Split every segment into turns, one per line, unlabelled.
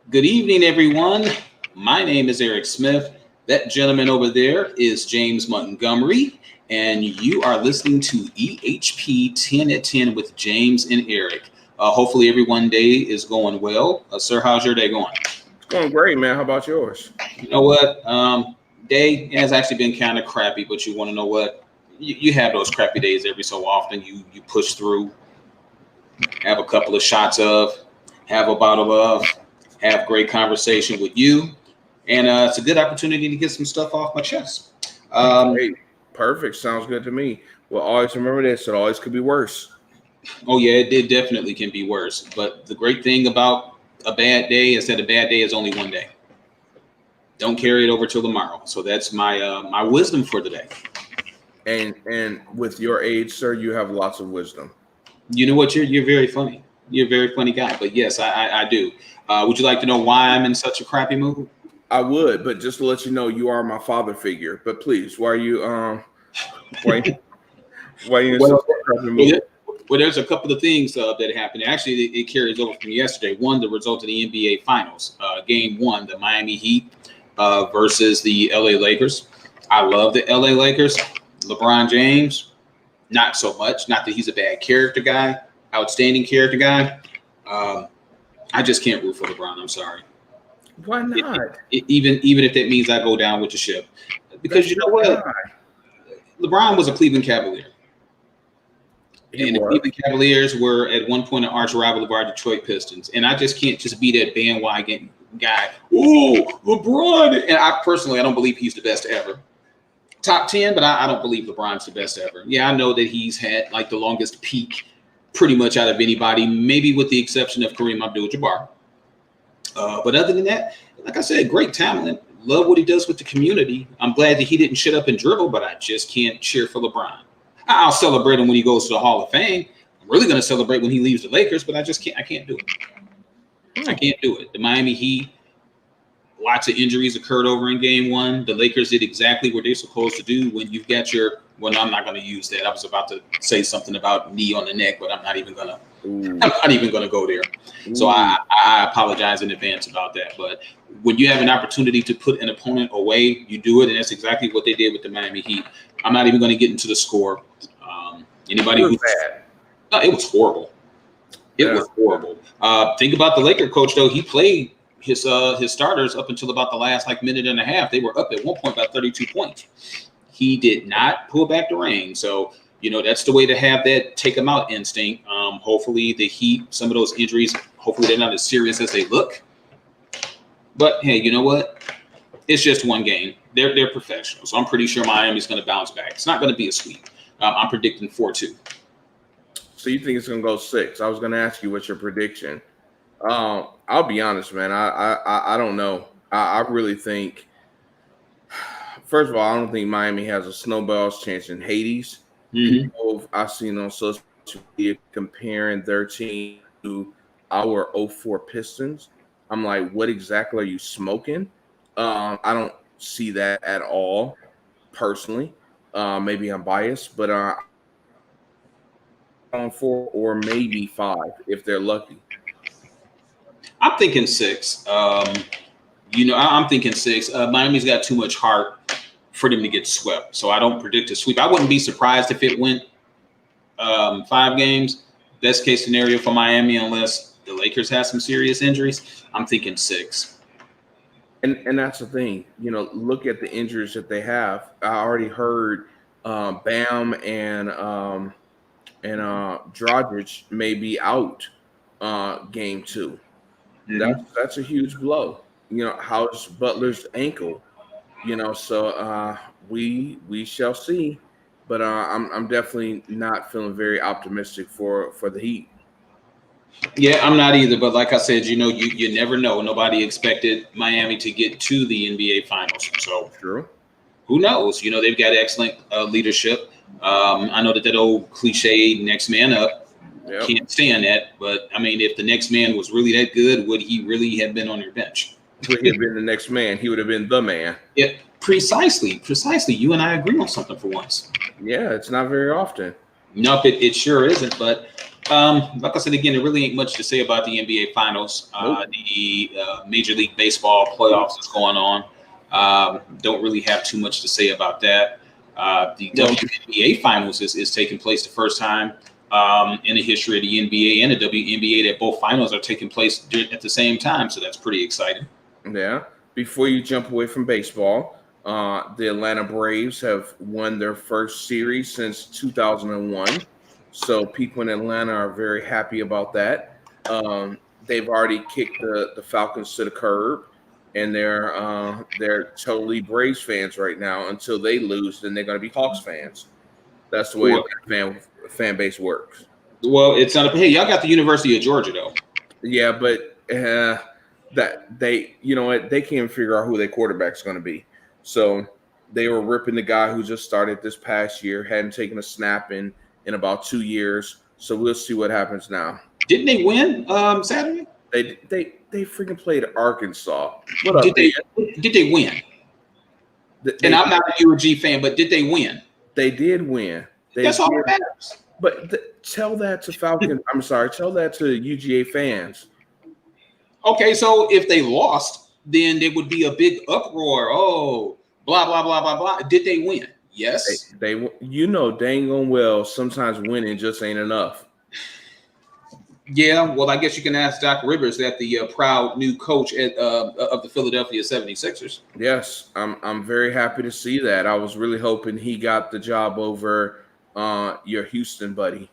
Good evening, everyone. My name is Eric Smith. That gentleman over there is James Montgomery, and you are listening to EHP 10 at 10 with James and Eric. Hopefully, everyone day is going well. Sir, how's your day going?
It's going great, man. How about yours?
You know what? Day has actually been kind of crappy, but you want to know what? You have those crappy days every so often. You push through, have a couple of shots of, have a bottle of, have great conversation with you, and it's a good opportunity to get some stuff off my chest.
Hey, perfect. Sounds good to me. Well, always remember this. It always could be worse.
Oh yeah, it definitely can be worse. But the great thing about a bad day is that a bad day is only one day. Don't carry it over till tomorrow. So that's my wisdom for today.
And with your age, sir, you have lots of wisdom.
You know what? You're very funny. You're a very funny guy. But yes, I do. Would you like to know why I'm in such a crappy mood?
I would, but just to let you know, you are my father figure. But please, why are you why why are you in such a crappy mood?
Well, there's a couple of things that happened. Actually, it carries over from yesterday. One, the result of the NBA Finals, Game One, the Miami Heat versus the LA Lakers. I love the LA Lakers. LeBron James, not so much. Not that he's a bad character guy, outstanding character guy. I just can't root for LeBron. I'm sorry.
Why not?
Even if that means I go down with the ship, because
That's
you know what, LeBron was a Cleveland Cavalier, and the Cleveland Cavaliers were at one point an arch rival of our Detroit Pistons, and I just can't just be that bandwagon guy. Oh, LeBron, and I personally I don't believe he's the best ever. Top 10, but I don't believe LeBron's the best ever. Yeah, I know that he's had like the longest peak pretty much out of anybody, maybe with the exception of Kareem Abdul-Jabbar. But other than that, like I said, great talent. Love what he does with the community. I'm glad that he didn't shut up and dribble, but I just can't cheer for LeBron. I'll celebrate him when he goes to the Hall of Fame. I'm really going to celebrate when he leaves the Lakers, but I just can't. I can't do it. I can't do it. The Miami Heat, lots of injuries occurred over in Game One. The Lakers did exactly what they're supposed to do when you've got your. Well, no, I'm not going to use that. I was about to say something about knee on the neck, but I'm not even going to. I'm not even going to go there. So I apologize in advance about that. But when you have an opportunity to put an opponent away, you do it, and that's exactly what they did with the Miami Heat. I'm not even going to get into the score. Anybody who's
bad?
No, it was horrible. It was horrible. Think about the Laker coach though. He played his starters up until about the last minute and a half. They were up at one point by 32 points. He did not pull back the reins. So, that's the way to have that take them out instinct. Hopefully the Heat, some of those injuries, hopefully they're not as serious as they look. But hey, you know what? It's just one game. They're professionals. So I'm pretty sure Miami's going to bounce back. It's not going to be a sweep. I'm predicting 4-2.
So you think it's going to go 6? I was going to ask you what's your prediction. I'll be honest, man. I don't know. I really think, first of all, I don't think Miami has a snowball's chance in Hades.
Mm-hmm.
People I've seen on social media comparing their team to our 04 Pistons. I'm like, what exactly are you smoking? I don't see that at all, personally. Maybe I'm biased, but on 4 or maybe 5 if they're lucky.
I'm thinking 6. I'm thinking 6. Miami's got too much heart for them to get swept, so I don't predict a sweep. I wouldn't be surprised if it went 5 games. Best case scenario for Miami, unless the Lakers have some serious injuries. I'm thinking 6.
And that's the thing. Look at the injuries that they have. I already heard Bam and Dragic may be out game 2.
Mm-hmm.
That's a huge blow. How's Butler's ankle? So we shall see. But I'm definitely not feeling very optimistic for the Heat.
Yeah, I'm not either. But like I said, you never know. Nobody expected Miami to get to the NBA Finals. So
True.
Who knows? They've got excellent leadership. I know that old cliche next man up. Yep. Can't stand that. But, if the next man was really that good, would he really have been on your bench?
Would he have been the next man? He would have been the man.
Yeah, precisely. You and I agree on something for once.
Yeah, it's not very often.
Nope, it sure isn't. But Like I said again, there really ain't much to say about the NBA Finals.
Nope.
The Major League Baseball playoffs is going on. Don't really have too much to say about that. The WNBA Finals is taking place the first time in the history of the NBA and the WNBA that both finals are taking place at the same time. So that's pretty exciting.
Yeah. Before you jump away from baseball, the Atlanta Braves have won their first series since 2001. So people in Atlanta are very happy about that. They've already kicked the Falcons to the curb, and they're totally Braves fans right now. Until they lose, then they're going to be Hawks fans. That's the way the fan base works.
Well, it's not. Hey, y'all got the University of Georgia though.
Yeah, but that they, you know what, they can't figure out who their quarterback's going to be. So they were ripping the guy who just started this past year, hadn't taken a snap in about 2 years. So we'll see what happens now.
Didn't they win Saturday?
They freaking played Arkansas. What up,
did they win? And I'm not a UG fan, but did they win?
They did win.
That's all that matters.
But tell that to Falcon. I'm sorry. Tell that to UGA fans.
Okay, so if they lost, then there would be a big uproar. Oh, blah blah blah blah blah. Did they win? Yes.
They you know dang on well sometimes winning just ain't enough.
Yeah, well, I guess you can ask Doc Rivers, that the proud new coach of the Philadelphia 76ers.
Yes, I'm very happy to see that. I was really hoping he got the job over your Houston buddy.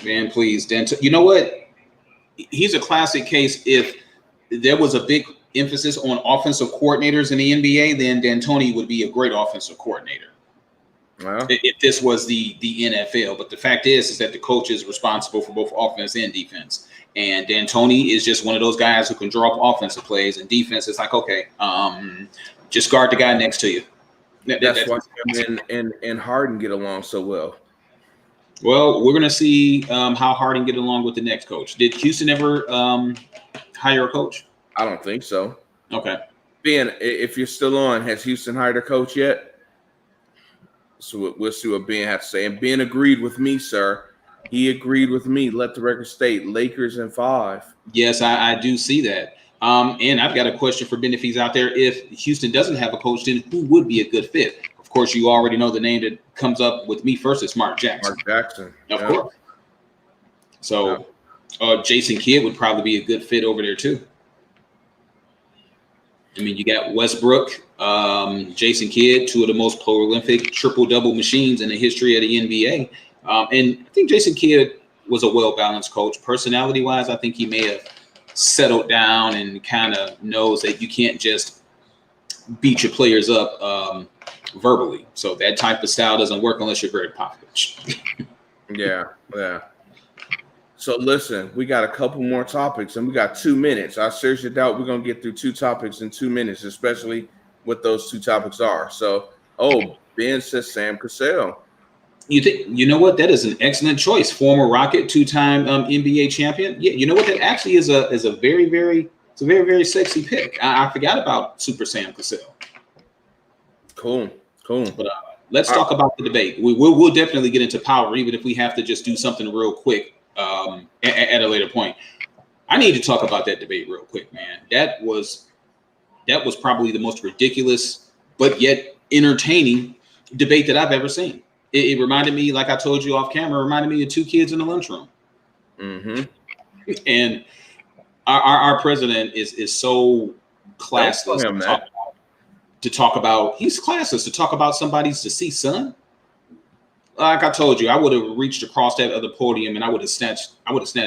Man, please, you know what? He's a classic case. If there was a big emphasis on offensive coordinators in the NBA, then D'Antoni would be a great offensive coordinator.
Well,
if this was the NFL. But the fact is that the coach is responsible for both offense and defense. And D'Antoni is just one of those guys who can draw up offensive plays, and defense is like, okay, just guard the guy next to you.
That's why him and Harden get along so well.
Well, we're going to see how Harden get along with the next coach. Did Houston ever hire a coach?
I don't think so.
Okay.
Ben, if you're still on, has Houston hired a coach yet? So we'll see what Ben has to say. And Ben agreed with me, sir. He agreed with me. Let the record state, Lakers in 5.
Yes, I do see that. And I've got a question for Ben if he's out there. If Houston doesn't have a coach, then who would be a good fit? Of course, you already know the name that comes up with me first. It's Mark Jackson.
Mark Jackson.
Of course. So Jason Kidd would probably be a good fit over there too. I mean, you got Westbrook, Jason Kidd, two of the most prolific triple-double machines in the history of the NBA. And I think Jason Kidd was a well-balanced coach. Personality-wise, I think he may have settled down and kind of knows that you can't just beat your players up verbally. So that type of style doesn't work unless you're Greg Popovich.
Yeah. So listen, we got a couple more topics and we got 2 minutes. I seriously doubt we're going to get through 2 topics in 2 minutes, especially what those 2 topics are. So, Ben says Sam Cassell.
You know what? That is an excellent choice. Former Rocket, 2-time NBA champion. Yeah, you know what? That actually is a very, very sexy pick. I forgot about Super Sam Cassell.
Cool.
But let's talk about the debate. We'll definitely get into power, even if we have to just do something real quick at a later point. I need to talk about that debate real quick, man. That was probably the most ridiculous but yet entertaining debate that I've ever seen. It reminded me, like I told you off camera, reminded me of 2 kids in the lunchroom.
Mm-hmm.
And our president is so classless to talk about. He's classless to talk about somebody's deceased son. Like I told you, I would have reached across that other podium and I would have snatched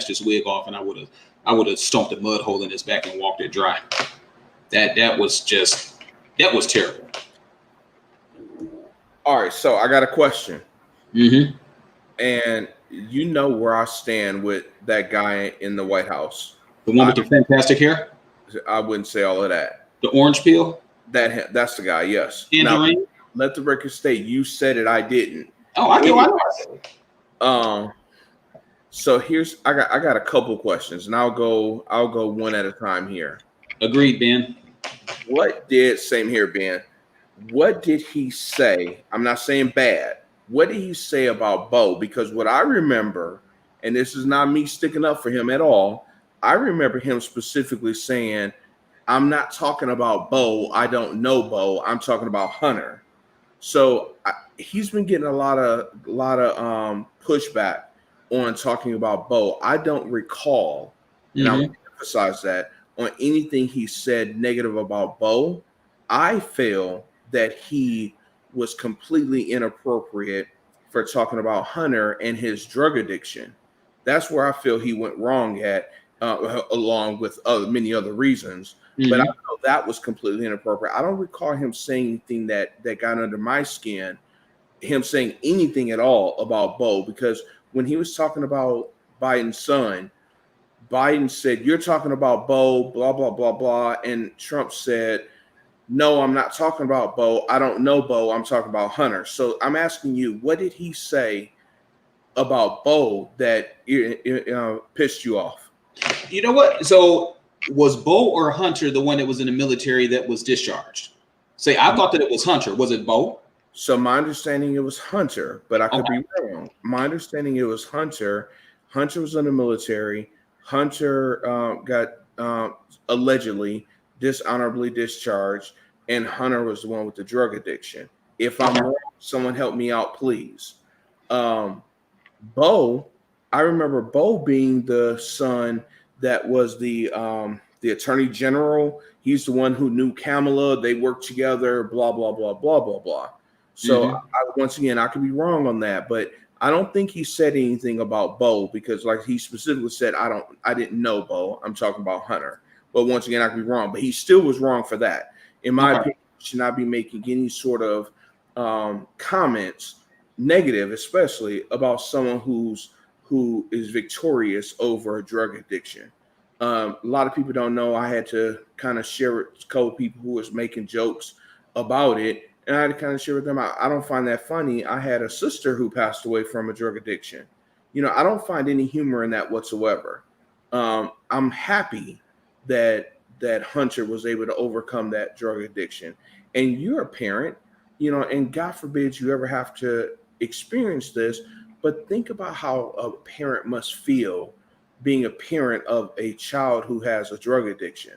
his wig off, and I would have stomped a mud hole in his back and walked it dry. That was terrible.
All right, so I got a question.
Mm-hmm.
And you know where I stand with that guy in the White House.
The one with the fantastic hair?
I wouldn't say all of that.
The orange peel?
That's the guy, yes.
Now,
let the record state you said it, I didn't.
Oh, I know.
So I got a couple questions, and I'll go one at a time here.
Agreed, Ben.
Same here, Ben. What did he say? I'm not saying bad. What did he say about Bo? Because what I remember, and this is not me sticking up for him at all. I remember him specifically saying, I'm not talking about Bo. I don't know Bo. I'm talking about Hunter. So he's been getting a lot of pushback on talking about Bo. I don't recall, and I want to emphasize that, on anything he said negative about Bo. I feel that he was completely inappropriate for talking about Hunter and his drug addiction. That's where I feel he went wrong at, along with many other reasons. But I know that was completely inappropriate. I don't recall him saying anything that got under my skin, him saying anything at all about Bo, because when he was talking about Biden's son, Biden said, you're talking about Bo, blah, blah, blah, blah. And Trump said, no, I'm not talking about Bo. I don't know Bo. I'm talking about Hunter. So I'm asking you, what did he say about Bo that pissed you off?
You know what? So was Bo or Hunter the one that was in the military that was discharged? Say, I thought that it was Hunter. Was it Bo?
So my understanding, it was Hunter, but I could be wrong. My understanding, it was Hunter. Hunter was in the military. Hunter got allegedly dishonorably discharged, and Hunter was the one with the drug addiction. If I'm wrong, someone help me out, please. Bo, I remember Bo being the son that was the attorney general. He's the one who knew Kamala. They worked together, blah, blah, blah, blah, blah, blah. So once again, I could be wrong on that, but I don't think he said anything about Bo, because like he specifically said, I didn't know Bo. I'm talking about Hunter. But once again, I could be wrong, but he still was wrong for that. In my opinion, he should not be making any sort of comments, negative, especially about someone who is victorious over a drug addiction. A lot of people don't know. I had to kind of share it with a couple people who was making jokes about it, and I had to kind of share with them. I don't find that funny. I had a sister who passed away from a drug addiction. I don't find any humor in that whatsoever. I'm happy that Hunter was able to overcome that drug addiction. And you're a parent, and God forbid you ever have to experience this, but think about how a parent must feel being a parent of a child who has a drug addiction.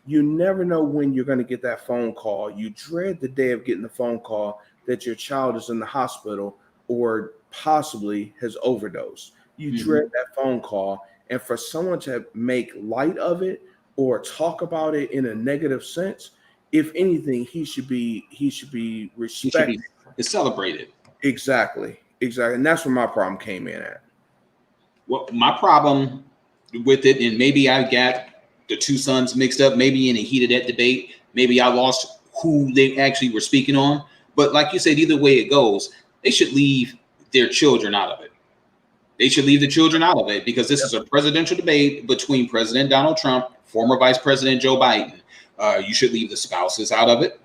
You never know when you're going to get that phone call. You dread the day of getting the phone call that your child is in the hospital or possibly has overdosed. You dread that phone call. And for someone to make light of it or talk about it in a negative sense, if anything, he should be respected.
It's celebrated.
Exactly. And that's where my problem came in at.
Well, my problem with it, and maybe I got the two sons mixed up, maybe in the heat of that debate, maybe I lost who they actually were speaking on. But like you said, either way it goes, they should leave their children out of it. They should leave the children out of it, because this is a presidential debate between President Donald Trump, former Vice President Joe Biden. You should leave the spouses out of it.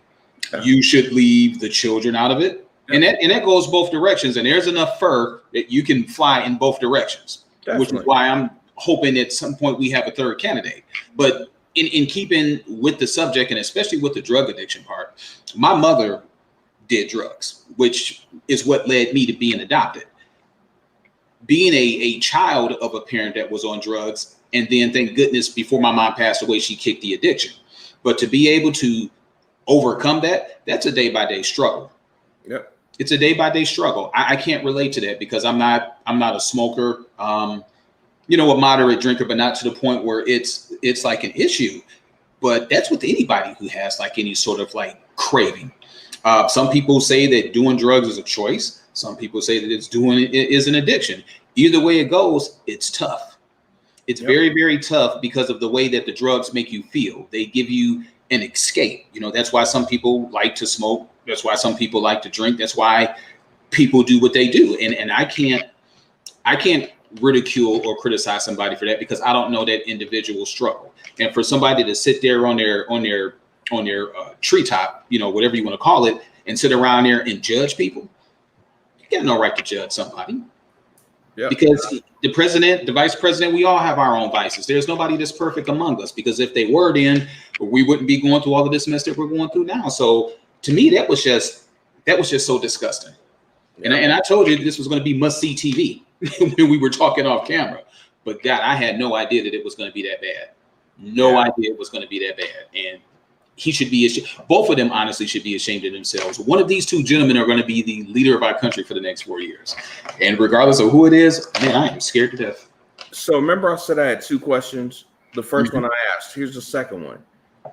You should leave the children out of it. And that goes both directions. And there's enough fur that you can fly in both directions, which is why I'm hoping at some point we have a third candidate. But in keeping with the subject, and especially with the drug addiction part, my mother did drugs, which is what led me to being adopted. Being a child of a parent that was on drugs, and then thank goodness before my mom passed away, she kicked the addiction. But to be able to overcome that's a day-by-day struggle.
Yep.
It's a day-by-day struggle. I can't relate to that because I'm not a smoker, a moderate drinker, but not to the point where it's like an issue. But that's with anybody who has like any sort of like craving. Some people say that doing drugs is a choice. Some people say that it is an addiction. Either way it goes, it's tough. It's very, very tough because of the way that the drugs make you feel. They give you an escape. That's why some people like to smoke. That's why some people like to drink. That's why people do what they do. And I can't ridicule or criticize somebody for that, because I don't know that individual struggle. And for somebody to sit there on their treetop, whatever you want to call it, and sit around there and judge people, you got no right to judge somebody. Yep. Because the president, the vice president, we all have our own vices. There's nobody that's perfect among us, because if they were, then we wouldn't be going through all of this mess that we're going through now. So to me, that was just so disgusting. Yep. And I told you this was going to be must-see TV. when we were talking off camera. But God, I had no idea that it was going to be that bad. No idea it was going to be that bad. And he should be ashamed. Both of them honestly should be ashamed of themselves. One of these two gentlemen are going to be the leader of our country for the next 4 years. And regardless of who it is, man, I am scared to death.
So remember I said I had 2 questions. The first one I asked, here's the second one.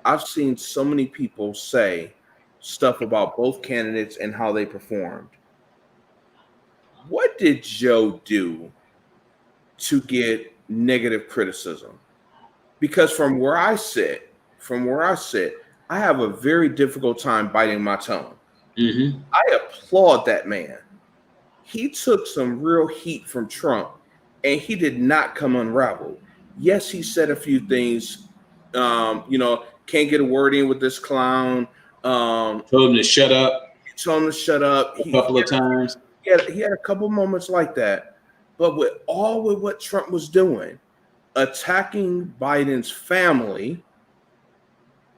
I've seen so many people say stuff about both candidates and how they performed. What did Joe do to get negative criticism? Because from where I sit, I have a very difficult time biting my tongue. I applaud that man. He took some real heat from Trump, and he did not come unraveled. Yes, he said a few things. Can't get a word in with this clown.
Told him to shut up.
A
couple of times.
He had a couple moments like that. But with what Trump was doing, attacking Biden's family,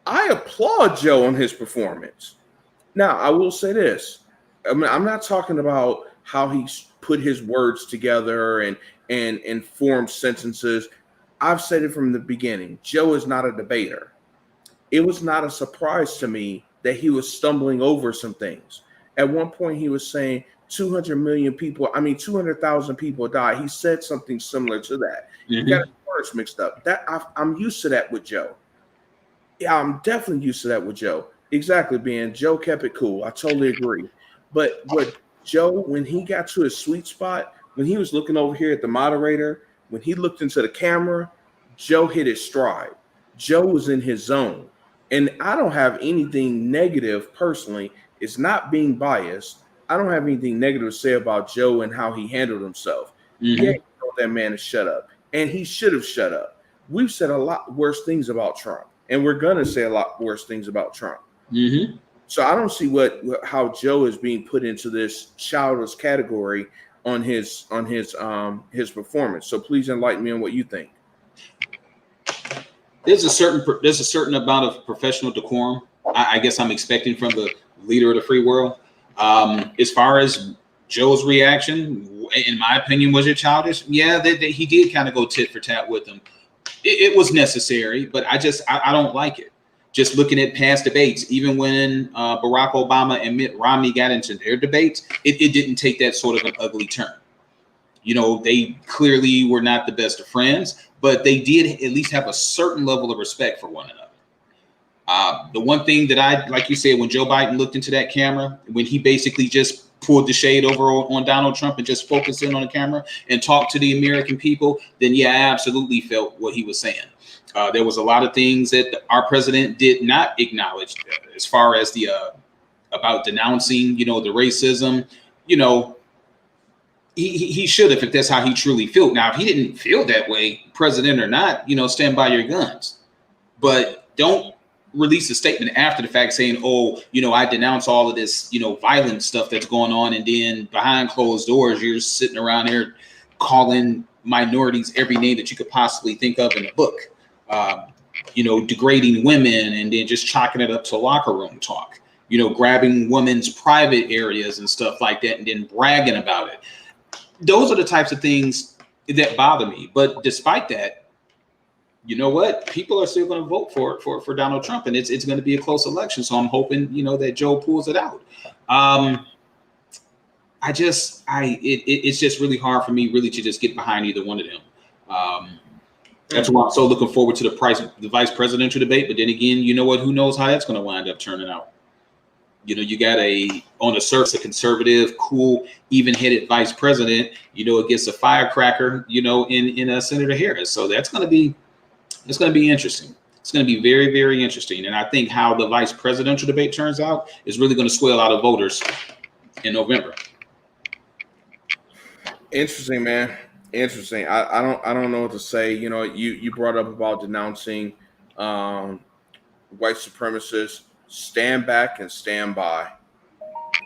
I applaud Joe on his performance. Now, I will say this. I mean, I'm not talking about how he put his words together and formed sentences. I've said it from the beginning. Joe is not a debater. It was not a surprise to me that he was stumbling over some things. At one point, he was saying 200,000 people died. He said something similar to that. He got his words mixed up. I'm used to that with Joe. Yeah, I'm definitely used to that with Joe. Exactly, Ben. Joe kept it cool. I totally agree. But what Joe, when he got to his sweet spot, when he was looking over here at the moderator, when he looked into the camera, Joe hit his stride. Joe was in his zone. And I don't have anything negative personally. It's not being biased. I don't have anything negative to say about Joe and how he handled himself. Yeah, he told that man to shut up. And he should have shut up. We've said a lot worse things about Trump. And we're going to say a lot worse things about Trump. So I don't see how Joe is being put into this childish category on his performance. So please enlighten me on what you think.
There's a certain amount of professional decorum I guess I'm expecting from the leader of the free world. As far as Joe's reaction, in my opinion, was it childish? Yeah, he did kind of go tit for tat with him. It was necessary, but I don't like it. Just looking at past debates, even when Barack Obama and Mitt Romney got into their debates, it didn't take that sort of an ugly turn. You know, they clearly were not the best of friends, but they did at least have a certain level of respect for one another. The one thing that like you said, when Joe Biden looked into that camera, when he basically just pulled the shade over on Donald Trump and just focused in on the camera and talked to the American people, then yeah, I absolutely felt what he was saying. There was a lot of things that our president did not acknowledge as far as about denouncing, the racism. He should have, if that's how he truly felt. Now, if he didn't feel that way, president or not, stand by your guns. But don't release a statement after the fact saying, oh, I denounce all of this, violent stuff that's going on. And then behind closed doors, you're sitting around here calling minorities every name that you could possibly think of in a book. Degrading women and then just chalking it up to locker room talk, grabbing women's private areas and stuff like that and then bragging about it. Those are the types of things that bother me. But despite that, you know what? People are still going to vote for Donald Trump, and it's going to be a close election. So I'm hoping, that Joe pulls it out. It's just really hard for me really to just get behind either one of them. That's why I'm so looking forward to the vice presidential debate. But then again, you know what? Who knows how that's going to wind up turning out? You got on the surface, a conservative, cool, even-headed vice president, against a firecracker, in Senator Harris. So it's going to be interesting. It's going to be very, very interesting. And I think how the vice presidential debate turns out is really going to sway a lot of voters in November.
Interesting, man. Interesting. I don't know what to say. You brought up about denouncing white supremacists. Stand back and stand by.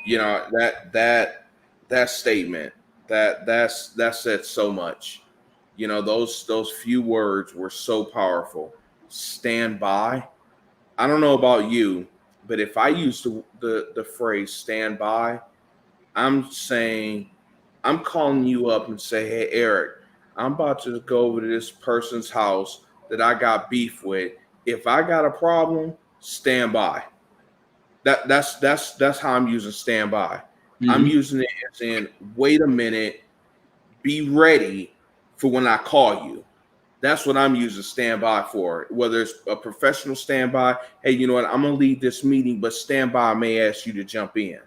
That statement that said so much. Those few words were so powerful. Stand by. I don't know about you, but if I use the phrase stand by, I'm saying I'm calling you up and say, hey, Eric, I'm about to go over to this person's house that I got beef with. If I got a problem, stand by. That's how I'm using standby. I'm
Mm-hmm.
using it as in wait a minute, be ready for when I call you. That's what I'm using standby for. Whether it's a professional standby, hey, you know what? I'm gonna leave this meeting, but standby may ask you to jump in.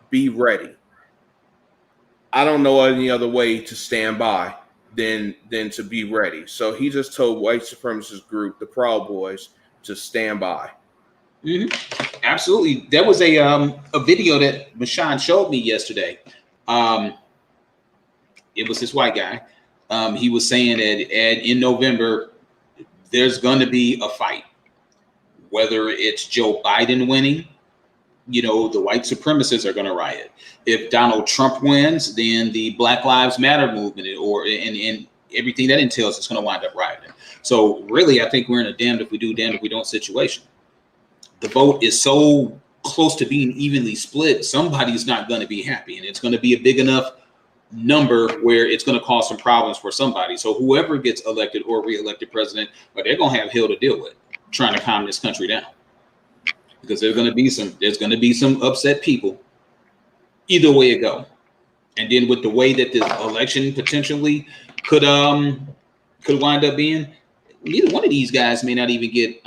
Be ready. I don't know any other way to stand by than to be ready. So he just told white supremacist group, the Proud Boys, to stand by.
Mm-hmm. Absolutely. There was a video that Mashawn showed me yesterday. It was this white guy. He was saying that in November there's going to be a fight, whether it's Joe Biden winning. You know, the white supremacists are going to riot. If Donald Trump wins, then the Black Lives Matter movement and everything that entails is going to wind up rioting. So really, I think we're in a damned if we do, damned if we don't situation. The vote is so close to being evenly split, somebody's not going to be happy, and it's going to be a big enough number where it's going to cause some problems for somebody. So whoever gets elected or reelected president, but they're going to have hell to deal with trying to calm this country down, because there's going to be some upset people either way it go. And then with the way that this election potentially could wind up being, neither one of these guys may not even get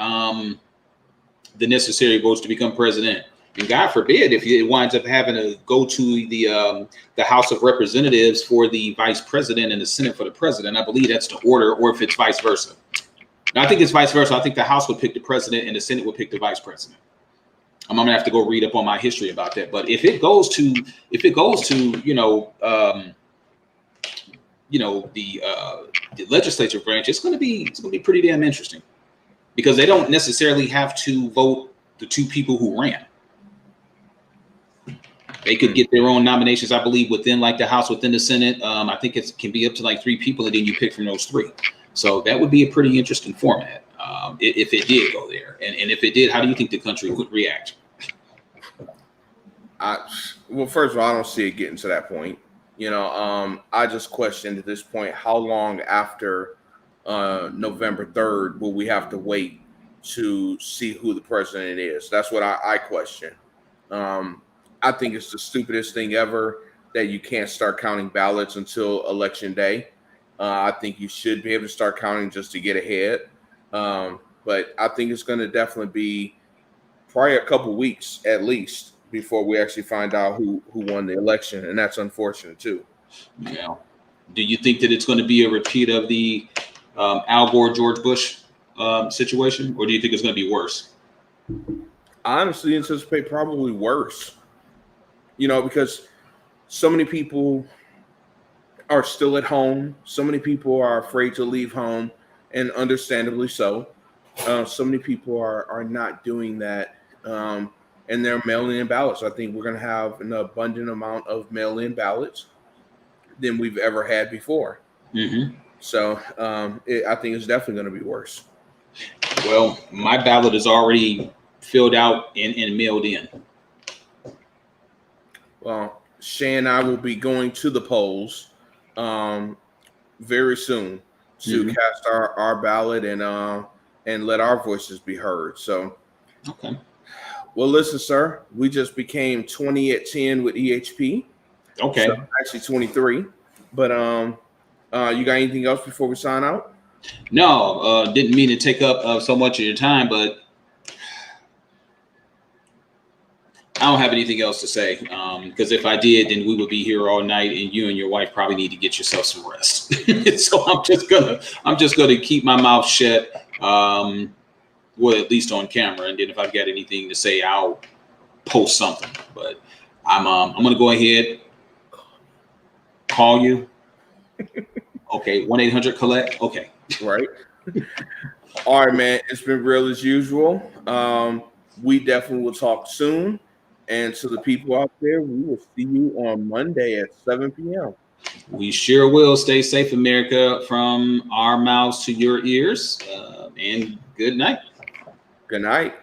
the necessary votes to become president. And God forbid if it winds up having to go to the House of Representatives for the vice president and the Senate for the president. I believe that's the order, or if it's vice versa. Now, I think it's vice versa. I think the House would pick the president and the Senate would pick the vice president. I'm gonna have to go read up on my history about that. But if it goes to the legislature branch, it's gonna be pretty damn interesting, because they don't necessarily have to vote the two people who ran. They could get their own nominations, I believe, within like the House, within the Senate. I think it can be up to like 3 people, and then you pick from those 3. So that would be a pretty interesting format if it did go there. And if it did, how do you think the country would react?
Well, first of all, I don't see it getting to that point. I just questioned at this point, how long after November 3rd will we have to wait to see who the president is? That's what I question. I think it's the stupidest thing ever that you can't start counting ballots until election day. I think you should be able to start counting just to get ahead. But I think it's going to definitely be probably a couple weeks at least before we actually find out who won the election. And that's unfortunate too.
Yeah. Do you think that it's going to be a repeat of the Al Gore, George Bush situation, or do you think it's going to be worse?
I honestly anticipate probably worse. Because so many people are still at home. So many people are afraid to leave home, and understandably so. So many people are not doing that, and they're mailing in ballots. I think we're going to have an abundant amount of mail-in ballots than we've ever had before.
Mm-hmm.
So I think it's definitely going to be worse.
Well, my ballot is already filled out and mailed in.
Well, Shay and I will be going to the polls very soon to cast our ballot and let our voices be heard. So,
okay.
Well, listen, sir, we just became 20 at 10 with EHP.
Okay.
So actually 23. But you got anything else before we sign out?
No, didn't mean to take up so much of your time, but I don't have anything else to say, because if I did, then we would be here all night, and you and your wife probably need to get yourself some rest. So I'm just gonna keep my mouth shut, well, at least on camera, and then if I've got anything to say, I'll post something. But I'm gonna go ahead, call you. Okay, 1-800-collect. Okay.
Right. All right, man. It's been real as usual. We definitely will talk soon. And to the people out there, we will see you on Monday at 7 p.m.
We sure will. Stay safe, America, from our mouths to your ears. And good night.
Good night.